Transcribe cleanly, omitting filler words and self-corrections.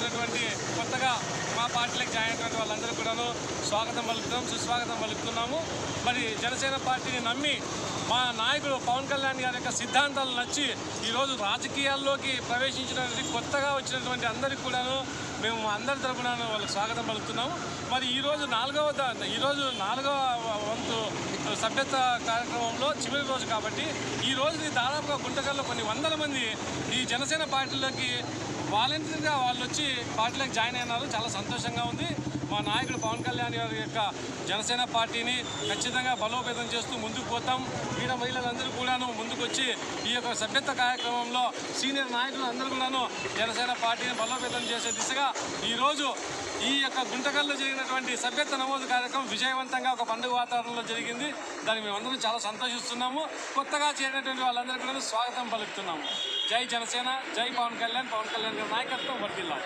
వచ్చినటువంటి కొత్తగా మా పార్టీలకు జాయిన్ అయినటువంటి వాళ్ళందరూ కూడాను స్వాగతం పలుకుతున్నాం, సుస్వాగతం పలుకుతున్నాము. మరి జనసేన పార్టీని నమ్మి మా నాయకుడు పవన్ కళ్యాణ్ గారి యొక్క సిద్ధాంతాలు నచ్చి ఈరోజు రాజకీయాల్లోకి ప్రవేశించినటువంటి కొత్తగా వచ్చినటువంటి అందరికీ కూడాను మేము అందరి తరపున వాళ్ళకి స్వాగతం పలుకుతున్నాము. మరి ఈరోజు నాలుగవ వంతు సభ్యత్వ కార్యక్రమంలో చివరి రోజు కాబట్టి ఈ రోజు దాదాపుగా గుంటకల్లో కొన్ని వందల మంది ఈ జనసేన పార్టీలోకి వాలంటీర్గా వాళ్ళు వచ్చి పార్టీలోకి జాయిన్ అయినారు. చాలా సంతోషంగా ఉంది. మా నాయకుడు పవన్ కళ్యాణ్ గారి యొక్క జనసేన పార్టీని ఖచ్చితంగా బలోపేతం చేస్తూ ముందుకు పోతాం. మహిళలందరూ కూడాను ముందుకొచ్చి ఈ యొక్క సభ్యత్వ కార్యక్రమంలో సీనియర్ నాయకులు అందరూ కూడాను జనసేన పార్టీని బలోపేతం చేసే దిశగా ఈరోజు ఈ యొక్క గుంటకల్లో జరిగినటువంటి సభ్యత్వ నమోదు కార్యక్రమం విజయవంతంగా ఒక పండుగ వాతావరణంలో జరిగింది. దానికి మేమందరం చాలా సంతోషిస్తున్నాము. కొత్తగా చేరినటువంటి వాళ్ళందరికీ కూడా స్వాగతం పలుకుతున్నాము. జై జనసేన, జై పవన్ కళ్యాణ్. పవన్ కళ్యాణ్ గారి నాయకత్వం వర్ధిల్లాలి.